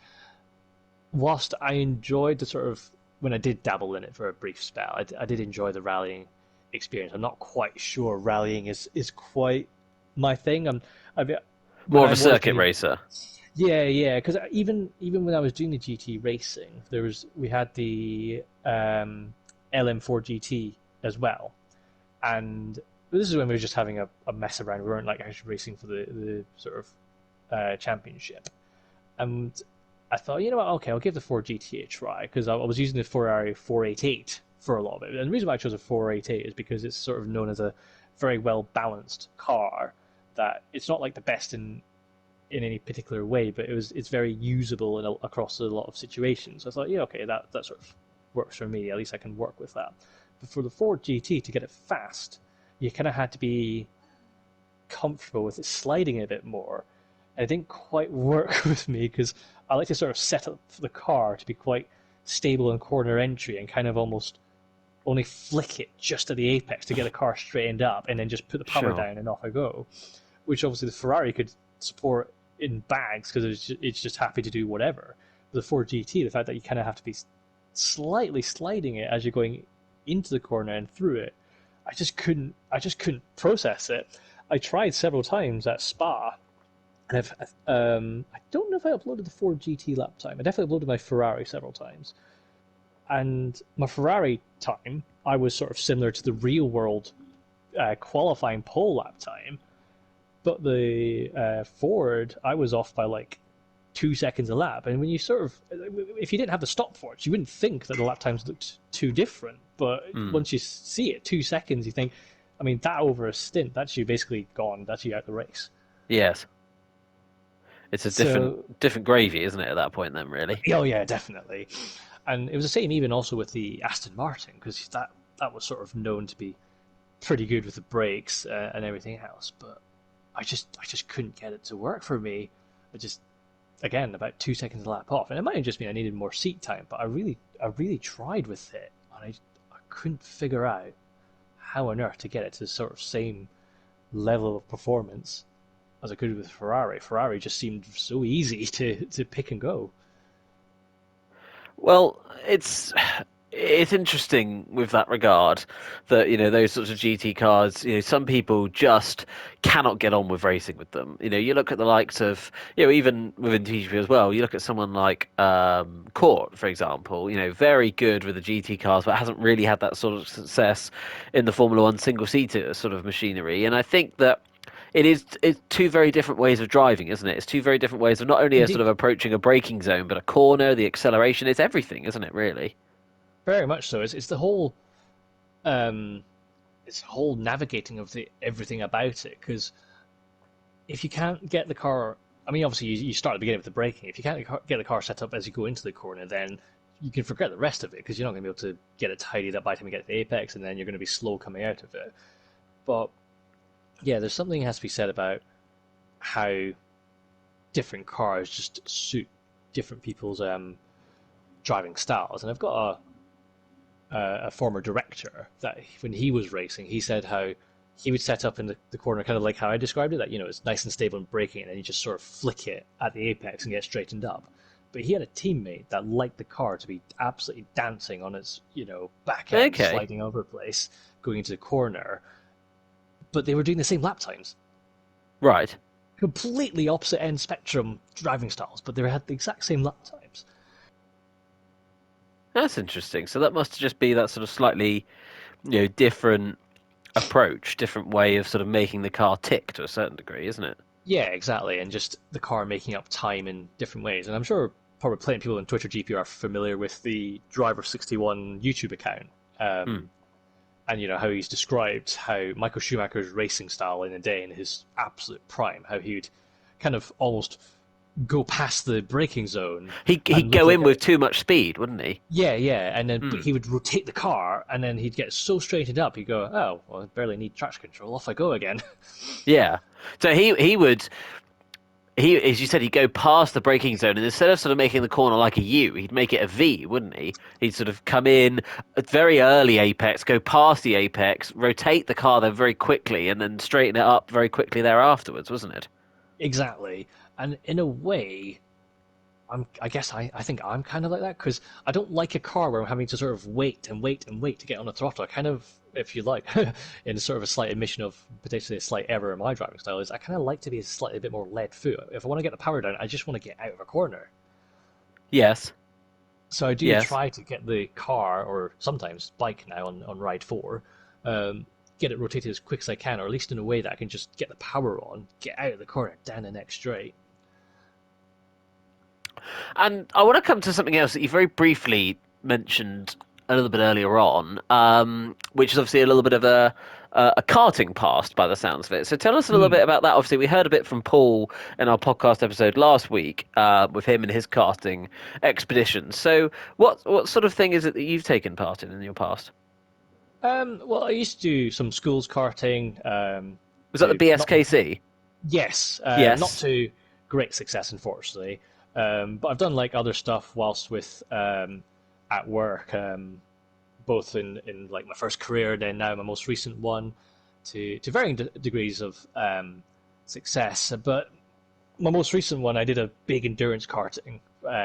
whilst I enjoyed the sort of when I did dabble in it for a brief spell, I did enjoy the rallying experience. I'm not quite sure rallying is quite my thing. When More of I a was circuit doing racer. yeah, because even when I was doing the GT racing, we had the LM4 GT as well, and this is when we were just having a mess around. We weren't like actually racing for the sort of championship. And I thought, you know what, okay, I'll give the 4GT a try because I was using the Ferrari 488 for a lot of it. And the reason why I chose a 488 is because it's sort of known as a very well balanced car. That it's not like the best in any particular way, but it's very usable across a lot of situations. So I thought, yeah, okay, that sort of works for me. At least I can work with that. But for the 4GT to get it fast, you kind of had to be comfortable with it sliding a bit more. And it didn't quite work with me because I like to sort of set up the car to be quite stable in corner entry and kind of almost only flick it just at the apex to get the car straightened up and then just put the power Sure. down and off I go. Which obviously the Ferrari could support in bags because it's just happy to do whatever. But the 4GT, the fact that you kind of have to be slightly sliding it as you're going into the corner and through it, I just couldn't process it. I tried several times at Spa, and I don't know if I uploaded the Ford GT lap time. I definitely uploaded my Ferrari several times, and my Ferrari time I was sort of similar to the real world qualifying pole lap time, but the Ford I was off by like 2 seconds a lap. And when you sort of, if you didn't have the stopwatch, you wouldn't think that the lap times looked too different. But once you see it, 2 seconds, you think, I mean, that over a stint, that's you basically gone. That's you out the race. Yes. It's a So, different gravy, isn't it, at that point then, really? oh yeah, definitely. And it was the same even also with the Aston Martin, because that was sort of known to be pretty good with the brakes and everything else. But I just couldn't get it to work for me. I just again about 2 seconds a lap off, and it might have just been I needed more seat time. But I really tried with it, and I couldn't figure out how on earth to get it to the sort of same level of performance as I could with Ferrari. Ferrari just seemed so easy to pick and go. Well, it's interesting with that regard that those sorts of GT cars. Some people just cannot get on with racing with them. You look at the likes of even within TGP as well. You look at someone like Kwok, for example. Very good with the GT cars, but hasn't really had that sort of success in the Formula One single seater sort of machinery. And I think that it's two very different ways of driving, isn't it? It's two very different ways of not only a sort Indeed, of approaching a braking zone, but a corner, the acceleration. It's everything, isn't it? Really. very much so. It's the whole um, it's whole navigating of the everything about it. Because if you can't get the car, I mean, obviously you start at the beginning with the braking. If you can't get the car set up as you go into the corner, then you can forget the rest of it because you're not going to be able to get it tidied up by the time you get to the apex, and then you're going to be slow coming out of it. But yeah, there's something that has to be said about how different cars just suit different people's driving styles. And I've got a former director that when he was racing, he said how he would set up in the corner kind of like how I described it, that it's nice and stable and braking, and then you just sort of flick it at the apex and get straightened up. But he had a teammate that liked the car to be absolutely dancing on its back end, Okay. sliding over place, going into the corner. But they were doing the same lap times, Right. completely opposite end spectrum driving styles, but they had the exact same lap times. That's interesting. So that must just be that sort of slightly, different approach, different way of sort of making the car tick to a certain degree, isn't it? Yeah, exactly, and just the car making up time in different ways. And I'm sure probably plenty of people on Twitter GP are familiar with the Driver61 YouTube account. Hmm. And how he's described how Michael Schumacher's racing style in a day in his absolute prime, how he would kind of almost go past the braking zone He'd and look go like in with too much speed, wouldn't he? yeah, and then but Hmm. he would rotate the car, and then he'd get so straightened up, he'd go, oh, well, I barely need traction control, off I go again. Yeah. So he would as you said, he'd go past the braking zone, and instead of sort of making the corner like a U, he'd make it a V, wouldn't he? He'd sort of come in at very early apex, go past the apex, rotate the car then very quickly, and then straighten it up very quickly there afterwards, wasn't it? Exactly, and in a way, I guess I think I'm kind of like that because I don't like a car where I'm having to sort of wait and wait and wait to get on the throttle. I kind of, if you like, in sort of a slight admission of potentially a slight error in my driving style, is I kind of like to be a slightly bit more lead foot. If I want to get the power down, I just want to get out of a corner. Yes. So I do Yes. try to get the car, or sometimes bike now on Ride 4, get it rotated as quick as I can, or at least in a way that I can just get the power on, get out of the corner, down the next straight. And I want to come to something else that you very briefly mentioned a little bit earlier on, which is obviously a little bit of a karting past by the sounds of it. So tell us a little bit about that. Obviously, we heard a bit from Paul in our podcast episode last week with him and his karting expeditions. So what sort of thing is it that you've taken part in your past? Well, I used to do some schools karting. Was that the To not BSKC? Yes, not Yes. to great success, unfortunately. But I've done like other stuff whilst with at work, both in like my first career, then now my most recent one, to varying degrees of success. But my most recent one, I did a big endurance karting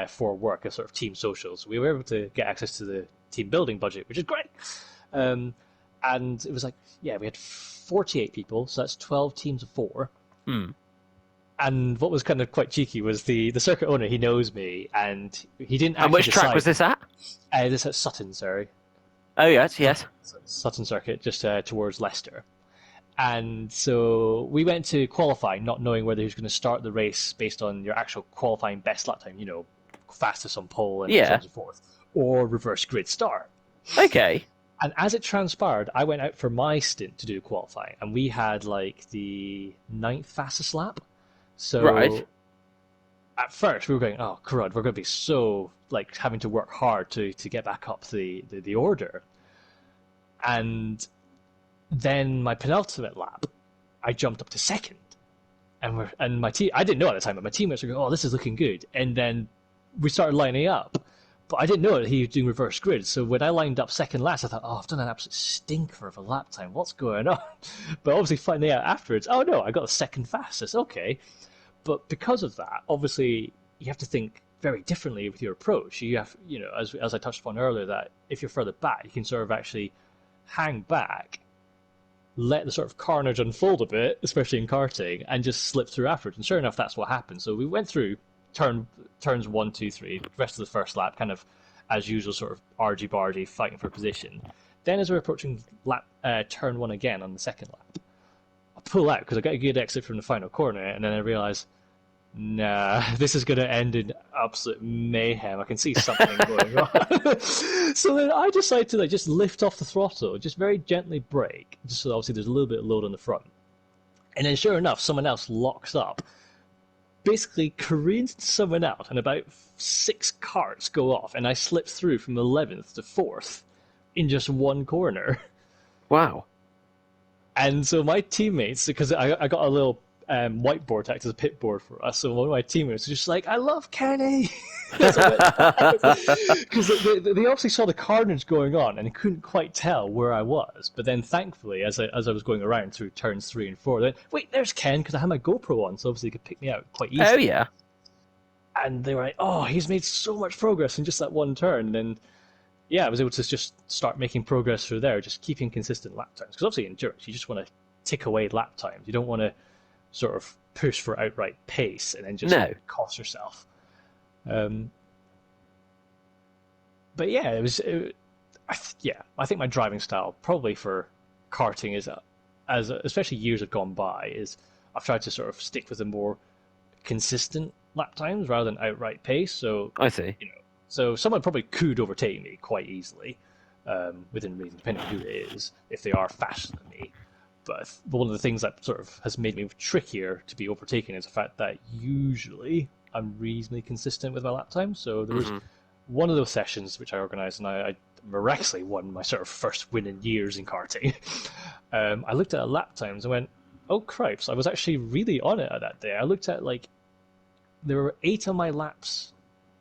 for work, a sort of team socials. We were able to get access to the team building budget, which is great. Um, And it was like, yeah, we had 48 people, so that's 12 teams of 4. Hmm. And what was kind of quite cheeky was the circuit owner, he knows me, and he didn't actually And which decide. track was this at? This at Sutton, sorry. Oh, yes. Sutton Circuit, just towards Leicester. And so we went to qualifying, not knowing whether he was going to start the race based on your actual qualifying best lap time, fastest on pole and so on and so forth, or reverse grid start. Okay. And as it transpired, I went out for my stint to do qualifying, and we had like the 9th fastest lap. So Right. at first we were going, oh crud, we're going to be so like having to work hard to get back up the order. And then my penultimate lap, I jumped up to 2nd, and my team, I didn't know at the time, but my teammates were going, oh, this is looking good. And then we started lining up. But I didn't know that he was doing reverse grid, so when I lined up 2nd last, I thought, oh, I've done an absolute stinker of a lap time. What's going on? But obviously finding out afterwards, oh no, I got the 2nd fastest. Okay. But because of that, obviously you have to think very differently with your approach. You have, as I touched upon earlier, that if you're further back, you can sort of actually hang back, let the sort of carnage unfold a bit, especially in karting, and just slip through afterwards. And sure enough, that's what happened. So we went through turns 1, 2, 3, the rest of the first lap, kind of as usual, sort of argy-bargy, fighting for position. Then as we're approaching turn 1 again on the 2nd lap, I pull out because I got a good exit from the final corner, and then I realise, nah, this is going to end in absolute mayhem. I can see something going on. So then I decide to just lift off the throttle, just very gently brake, just so obviously there's a little bit of load on the front. And then sure enough, someone else locks up, basically careens into someone else, and about 6 carts go off, and I slip through from 11th to 4th in just one corner. Wow. And so my teammates, because I got a little whiteboard to act as a pit board for us, so one of my teammates was just like, I love Kenny! Because they obviously saw the carnage going on and couldn't quite tell where I was. But then thankfully, as I was going around through turns 3 and 4, they went, wait, there's Ken, because I had my GoPro on, so obviously he could pick me out quite easily. Oh, yeah. And they were like, oh, he's made so much progress in just that one turn. And yeah, I was able to just start making progress through there, just keeping consistent lap times. Because obviously in endurance, you just want to tick away lap times. You don't want to sort of push for outright pace and then just cost yourself. But yeah, I think my driving style, probably for karting, is especially years have gone by, is I've tried to sort of stick with a more consistent lap times rather than outright pace. So I see. So someone probably could overtake me quite easily, within reason, depending on who it is, if they are faster than me. But one of the things that sort of has made me trickier to be overtaken is the fact that usually I'm reasonably consistent with my lap time. So there was one of those sessions which I organised, and I miraculously won my sort of first win in years in karting. I looked at lap times and went, oh cripes, I was actually really on it that day. I looked at there were 8 of my laps,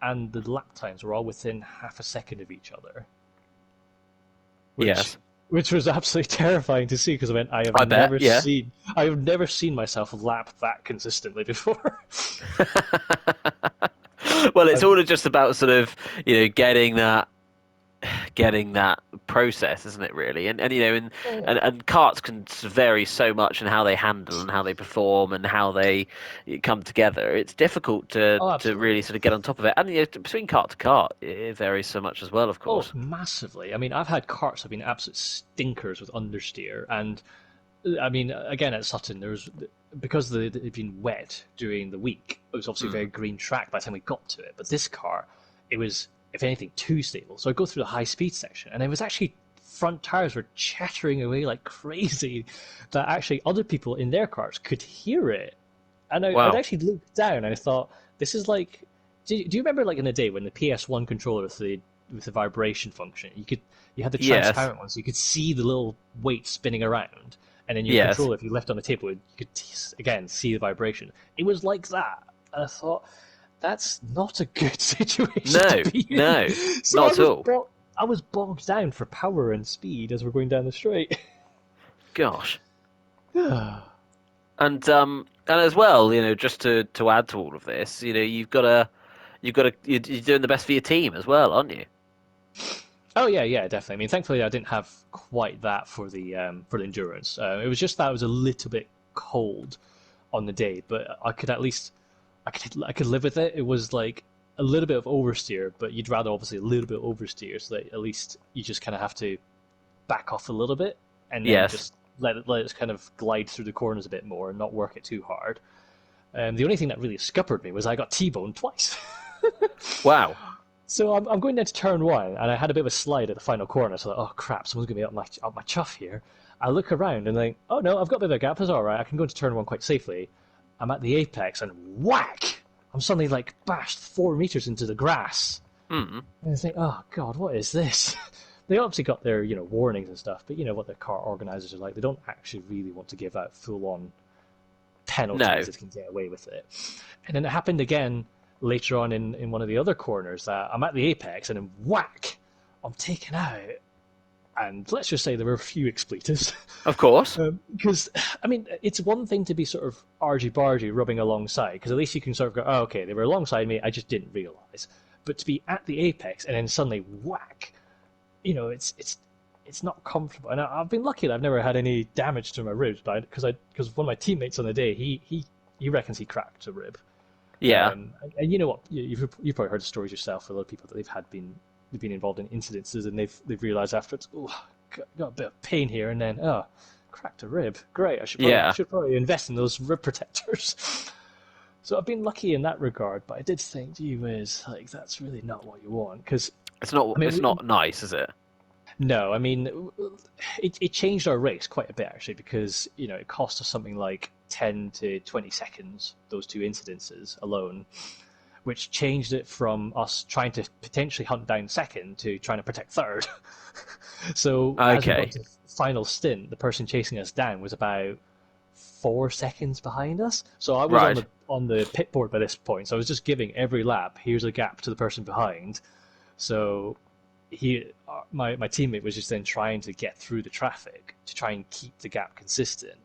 and the lap times were all within half a second of each other. Which was absolutely terrifying to see, because I have never seen myself lap that consistently before. Well, it's all just about sort of getting that process, isn't it? Really, and karts can vary so much in how they handle and how they perform and how they come together. It's difficult to really sort of get on top of it. And between kart to kart, it varies so much as well, of course. Oh, massively. I mean, I've had karts that have been absolute stinkers with understeer, and I mean, again at Sutton, because they'd been wet during the week. It was obviously a very green track by the time we got to it. But this car, it was, if anything, too stable. So I go through the high speed section, and it was actually front tires were chattering away like crazy, that actually other people in their cars could hear it. And I'd actually looked down and I thought, this is like, do you remember in the day when the PS1 controller with the vibration function, you had the transparent ones, so you could see the little weight spinning around, and then your controller, if you left on the table, you could again see the vibration. It was like that, and I thought, that's not a good situation to be in. No, so not at all. I was bogged down for power and speed as we're going down the straight. Gosh. And as well, just to add to all of this, you're doing the best for your team as well, aren't you? Oh yeah, definitely. I mean, thankfully I didn't have quite that for the endurance. It was just that I was a little bit cold on the day, but I could at least I could live with it. It was like a little bit of oversteer, but you'd rather obviously a little bit of oversteer, so that at least you just kind of have to back off a little bit and then Yes. just let it kind of glide through the corners a bit more and not work it too hard. The only thing that really scuppered me was I got T-boned twice. Wow. So I'm going down to turn one, and I had a bit of a slide at the final corner. So oh crap, someone's going to be up my chuff here. I look around and think, oh no, I've got a bit of a gap. It's all right. I can go into turn one quite safely. I'm at the apex, and whack! I'm suddenly like bashed 4 meters into the grass. Hmm. And I think, oh god, what is this? They obviously got their warnings and stuff, but you know what the car organisers are like. They don't actually really want to give out full-on No. penalties if they can get away with it. And then it happened again later on in one of the other corners that I'm at the apex and then whack, I'm taken out. And let's just say there were a few expletives. Of course. Because, I mean, it's one thing to be sort of argy-bargy rubbing alongside, because at least you can sort of go, oh, okay, they were alongside me, I just didn't realise. But to be at the apex and then suddenly whack, it's not comfortable. And I've been lucky that I've never had any damage to my ribs, because one of my teammates on the day, he reckons he cracked a rib. Yeah. And you know what? You've probably heard the stories yourself. For a lot of people that they've been involved in incidences, and they've realised afterwards, oh, got a bit of pain here, and then cracked a rib. Great, I should probably invest in those rib protectors. So I've been lucky in that regard, but I did think, gee whiz, like that's really not what you want, because It's not. I mean, It's not nice, is it? no, I mean, it changed our race quite a bit actually, because it cost us something like 10 to 20 seconds, those two incidences alone, which changed it from us trying to potentially hunt down second to trying to protect third. So as we Okay. got to the final stint, the person chasing us down was about 4 seconds behind us. So I was Right. on the pit board by this point, so I was just giving every lap, here's a gap to the person behind. So my teammate was just then trying to get through the traffic to try and keep the gap consistent.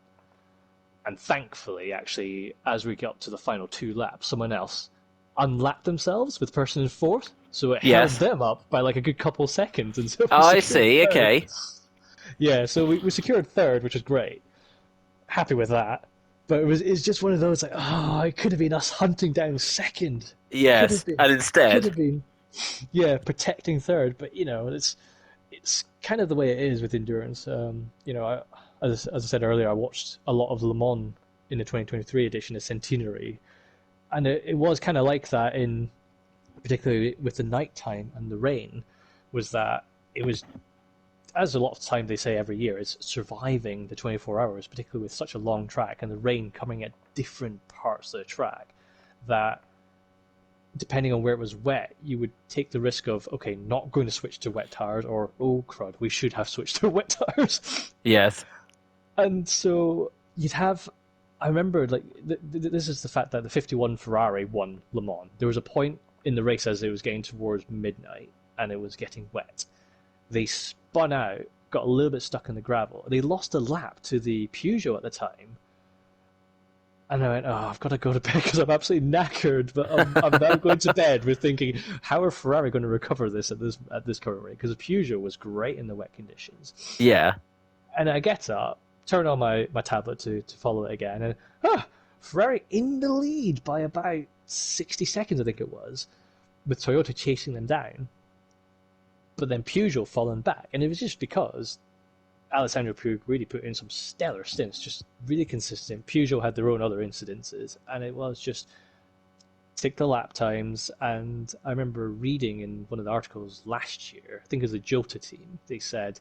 And thankfully, actually, as we got to the final 2 laps, someone else unlapped themselves with person in fourth, so it Yes. held them up by like a good couple seconds. And so we Oh, I secured see. third. Okay. Yeah, so we secured third, which was great. Happy with that. But it's just one of those like, oh, it could have been us hunting down second. Could Yes. have been. And Could instead, have been. Yeah, protecting third. But it's kind of the way it is with endurance. As I said earlier, I watched a lot of Le Mans in the 2023 edition of Centenary, and it was kind of like that in particularly with the nighttime and the rain, was that it was, as a lot of time they say every year, is surviving the 24 hours, particularly with such a long track and the rain coming at different parts of the track, that depending on where it was wet, you would take the risk of, okay, not going to switch to wet tires, or, oh crud, we should have switched to wet tires. yes. And so you'd have, I remember, like, this is the fact that the 51 Ferrari won Le Mans. There was a point in the race as it was getting towards midnight, and it was getting wet. They spun out, got a little bit stuck in the gravel. They lost a lap to the Peugeot at the time. And I went, oh, I've got to go to bed because I'm absolutely knackered. But I'm now going to bed with thinking, how are Ferrari going to recover this at this current rate? Because the Peugeot was great in the wet conditions. Yeah. And I get up, turn on my tablet to follow it again, and Ferrari in the lead by about 60 seconds, I think it was, with Toyota chasing them down. But then Peugeot falling back. And it was just because Alessandro Puig really put in some stellar stints, just really consistent. Peugeot had their own other incidences, and it was just tick the lap times. And I remember reading in one of the articles last year, I think it was the Jota team, they said,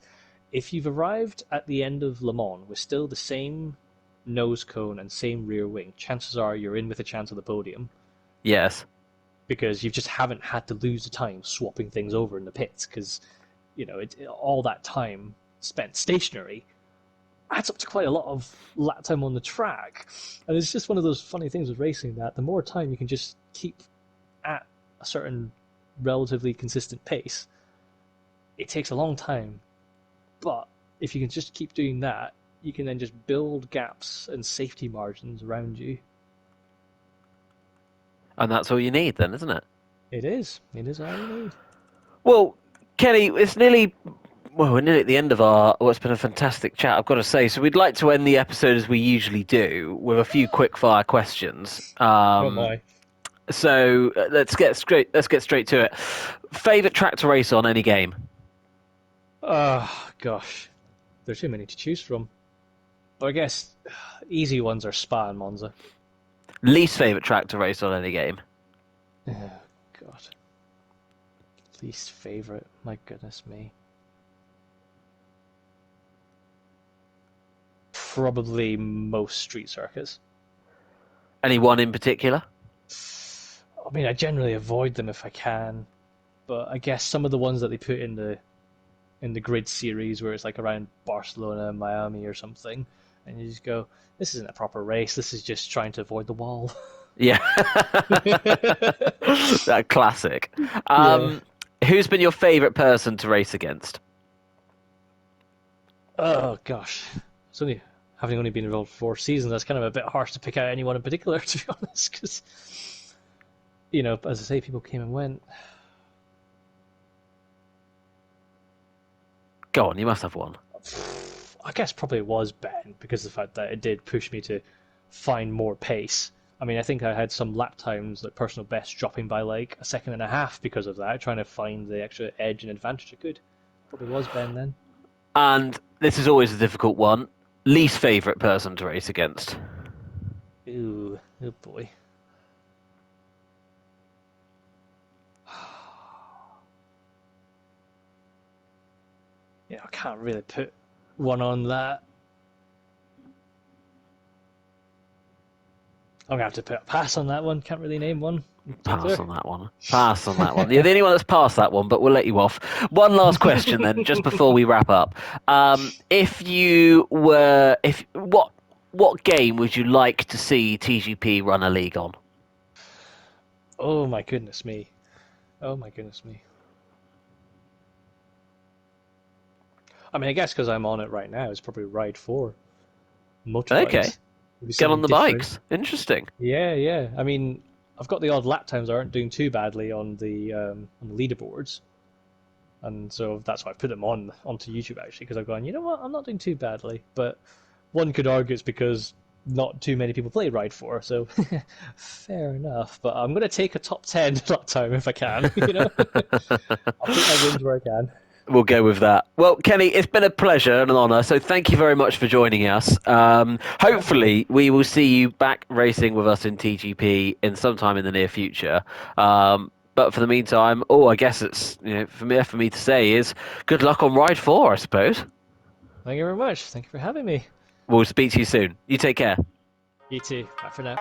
if you've arrived at the end of Le Mans with still the same nose cone and same rear wing, chances are you're in with a chance of the podium, Yes. because you just haven't had to lose the time swapping things over in the pits, because all that time spent stationary adds up to quite a lot of lap time on the track. And it's just one of those funny things with racing, that the more time you can just keep at a certain relatively consistent pace, it takes a long time. But if you can just keep doing that, you can then just build gaps and safety margins around you. And that's all you need then, isn't it? It is all you need. Well, Kenny, it's nearly. Well, we're nearly at the end of our. Well, it's been a fantastic chat, I've got to say. So we'd like to end the episode as we usually do, with a few quick fire questions. Oh my. So let's get straight. Let's get straight to it. Favorite track to race on any game? Oh gosh, there's too many to choose from. But I guess easy ones are Spa and Monza. Least favorite track to race on any game? Oh god. Least favorite. My goodness me. Probably most street circuits. Any one in particular? I mean, I generally avoid them if I can, but I guess some of the ones that they put in the grid series, where it's like around Barcelona, Miami, or something, and you just go, "This isn't a proper race. This is just trying to avoid the wall." Yeah, that classic. Yeah. Who's been your favorite person to race against? Oh gosh, it's only having only been involved for 4 seasons. That's kind of a bit harsh to pick out anyone in particular, to be honest, because as I say, people came and went. Go on, you must have one. I guess probably it was Ben, because of the fact that it did push me to find more pace. I mean, I think I had some lap times, like personal best, dropping by like a second and a half because of that, trying to find the extra edge and advantage I could. Probably was Ben then. And this is always a difficult one. Least favorite person to race against? Ooh, oh boy. Yeah, I can't really put one on that. I'm gonna have to put a pass on that one. Can't really name one in particular. Pass on that one. Pass on that one. You're the only one that's passed that one, but we'll let you off. One last question then, just before we wrap up. What game would you like to see TGP run a league on? Oh my goodness me. Oh my goodness me. I mean, I guess because I'm on it right now, it's probably Ride 4. Motorbikes. Okay. Maybe Get on something the different. bikes. Interesting. Yeah, yeah. I mean, I've got the odd lap times that aren't doing too badly on the leaderboards, and so that's why I put them onto YouTube actually, because I've gone, you know what, I'm not doing too badly. But one could argue it's because not too many people play Ride 4, so fair enough. But I'm going to take a top 10 lap time if I can. I'll take my wins where I can. We'll go with that. Well, Kenny, it's been a pleasure and an honour. So thank you very much for joining us. Hopefully, we will see you back racing with us in TGP in sometime in the near future. But for the meantime, I guess it's for me to say is good luck on Ride 4, I suppose. Thank you very much. Thank you for having me. We'll speak to you soon. You take care. You too. Bye for now.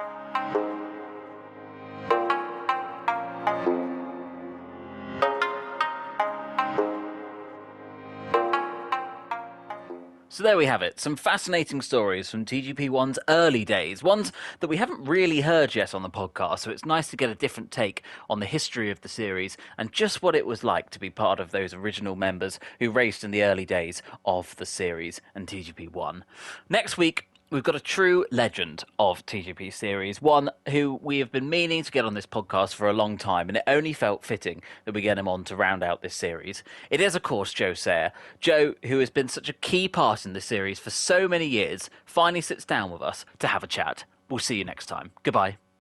So there we have it, some fascinating stories from TGP1's early days, ones that we haven't really heard yet on the podcast, so it's nice to get a different take on the history of the series and just what it was like to be part of those original members who raced in the early days of the series and TGP1. Next week, we've got a true legend of TGP series, one who we have been meaning to get on this podcast for a long time, and it only felt fitting that we get him on to round out this series. It is, of course, Joe Sayer. Joe, who has been such a key part in this series for so many years, finally sits down with us to have a chat. We'll see you next time. Goodbye.